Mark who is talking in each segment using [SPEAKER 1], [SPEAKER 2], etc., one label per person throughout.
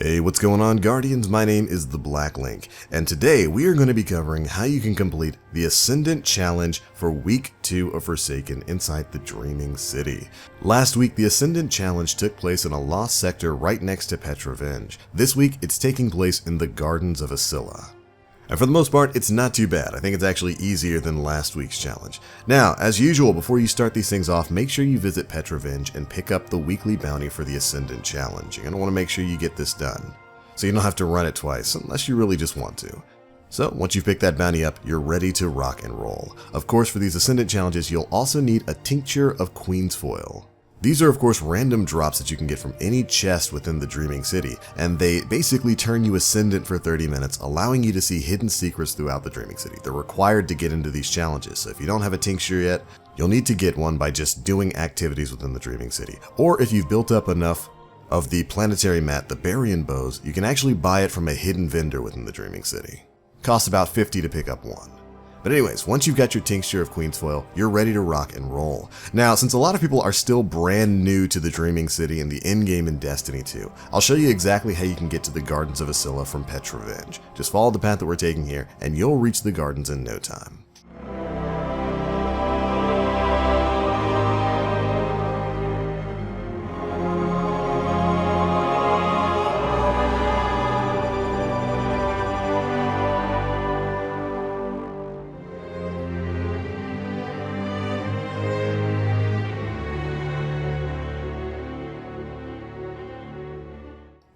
[SPEAKER 1] Hey, what's going on, Guardians? My name is TheBlackLink, and today we are going to be covering how you can complete the Ascendant challenge for Week 2 of Forsaken inside the Dreaming City. Last week, the Ascendant challenge took place in a lost sector right next to Petra. This week, it's taking place in the Gardens of Esila. And for the most part, it's not too bad. I think it's actually easier than last week's challenge. Now, as usual, before you start these things off, make sure you visit Petra and pick up the weekly bounty for the Ascendant challenge. You're going to want to make sure you get this done, so you don't have to run it twice, unless you really just want to. So, once you've picked that bounty up, you're ready to rock and roll. Of course, for these Ascendant challenges, you'll also need a Tincture of Queensfoil. These are of course random drops that you can get from any chest within the Dreaming City, and they basically turn you Ascendant for 30 minutes, allowing you to see hidden secrets throughout the Dreaming City. They're required to get into these challenges, so if you don't have a tincture yet, you'll need to get one by just doing activities within the Dreaming City. Or if you've built up enough of the planetary mat, the Barian bows, you can actually buy it from a hidden vendor within the Dreaming City. Costs about 50 to pick up one. But anyways, once you've got your Tincture of Queensfoil, you're ready to rock and roll. Now, since a lot of people are still brand new to the Dreaming City and the endgame in Destiny 2, I'll show you exactly how you can get to the Gardens of Esila from Petra. Just follow the path that we're taking here, and you'll reach the gardens in no time.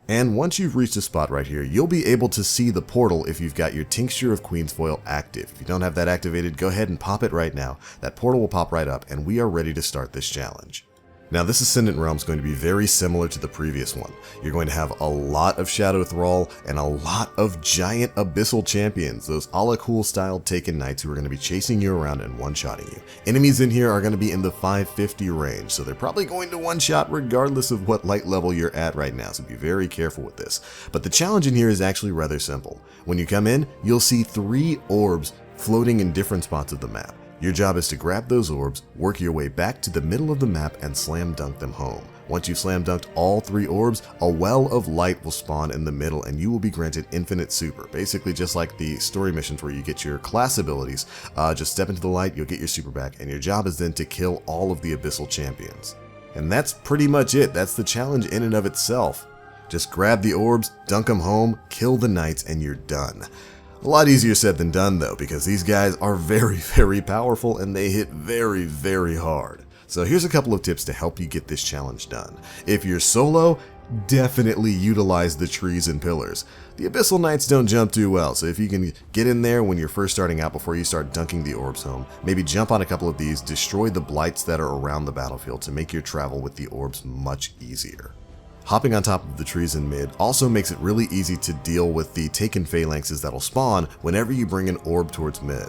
[SPEAKER 1] And once you've reached a spot right here, you'll be able to see the portal if you've got your Tincture of Queensfoil active. If you don't have that activated, go ahead and pop it right now. That portal will pop right up, and we are ready to start this challenge. Now, this Ascendant realm is going to be very similar to the previous one. You're going to have a lot of Shadow Thrall and a lot of giant abyssal champions, those a la cool style Taken Knights who are going to be chasing you around and one-shotting you. Enemies in here are going to be in the 550 range, so they're probably going to one-shot regardless of what light level you're at right now, so be very careful with this. But the challenge in here is actually rather simple. When you come in, you'll see 3 orbs floating in different spots of the map. Your job is to grab those orbs, work your way back to the middle of the map, and slam dunk them home. Once you've slam dunked all 3 orbs, a well of light will spawn in the middle and you will be granted infinite super. Basically just like the story missions where you get your class abilities, just step into the light, you'll get your super back, and your job is then to kill all of the abyssal champions. And that's pretty much it. That's the challenge in and of itself. Just grab the orbs, dunk them home, kill the knights, and you're done. A lot easier said than done though, because these guys are very, very powerful and they hit very, very hard. So here's a couple of tips to help you get this challenge done. If you're solo, definitely utilize the trees and pillars. The Abyssal Knights don't jump too well, so if you can get in there when you're first starting out before you start dunking the orbs home, maybe jump on a couple of these, destroy the blights that are around the battlefield to make your travel with the orbs much easier. Hopping on top of the trees in mid also makes it really easy to deal with the taken phalanxes that'll spawn whenever you bring an orb towards mid.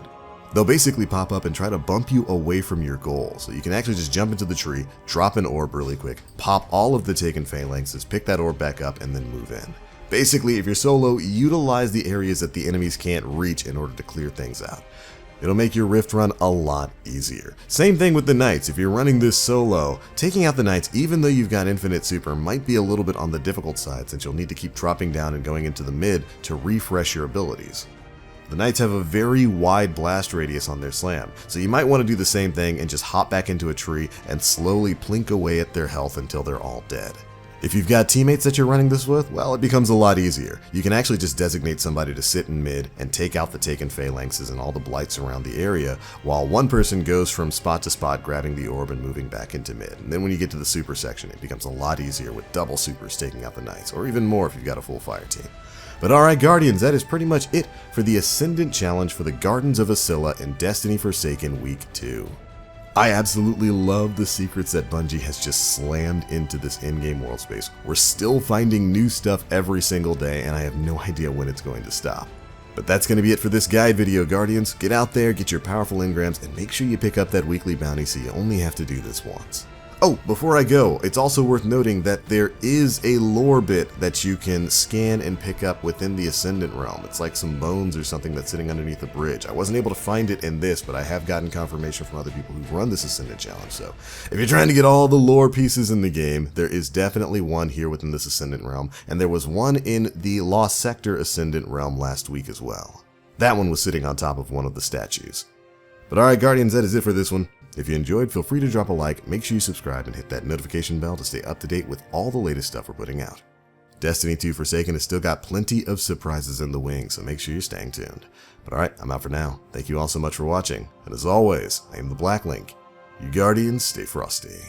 [SPEAKER 1] They'll basically pop up and try to bump you away from your goal, so you can actually just jump into the tree, drop an orb really quick, pop all of the taken phalanxes, pick that orb back up, and then move in. Basically, if you're solo, utilize the areas that the enemies can't reach in order to clear things out. It'll make your rift run a lot easier. Same thing with the knights. If you're running this solo, taking out the knights, even though you've got infinite super, might be a little bit on the difficult side since you'll need to keep dropping down and going into the mid to refresh your abilities. The knights have a very wide blast radius on their slam, so you might want to do the same thing and just hop back into a tree and slowly plink away at their health until they're all dead. If you've got teammates that you're running this with, well, it becomes a lot easier. You can actually just designate somebody to sit in mid and take out the taken phalanxes and all the blights around the area, while one person goes from spot to spot grabbing the orb and moving back into mid. And then when you get to the super section, it becomes a lot easier with double supers taking out the knights, or even more if you've got a full fire team. But alright Guardians, that is pretty much it for the Ascendant challenge for the Gardens of Esila in Destiny Forsaken Week 2. I absolutely love the secrets that Bungie has just slammed into this in-game world space. We're still finding new stuff every single day, and I have no idea when it's going to stop. But that's going to be it for this guide video, Guardians. Get out there, get your powerful engrams, and make sure you pick up that weekly bounty so you only have to do this once. Oh, before I go, it's also worth noting that there is a lore bit that you can scan and pick up within the Ascendant realm. It's like some bones or something that's sitting underneath a bridge. I wasn't able to find it in this, but I have gotten confirmation from other people who've run this Ascendant challenge. So if you're trying to get all the lore pieces in the game, there is definitely one here within this Ascendant realm, and there was one in the Lost Sector Ascendant realm last week as well. That one was sitting on top of one of the statues. But alright Guardians, that is it for this one. If you enjoyed, feel free to drop a like, make sure you subscribe, and hit that notification bell to stay up to date with all the latest stuff we're putting out. Destiny 2 Forsaken has still got plenty of surprises in the wings, so make sure you're staying tuned. But alright, I'm out for now. Thank you all so much for watching, and as always, I am TheBlackLink. You Guardians, stay frosty.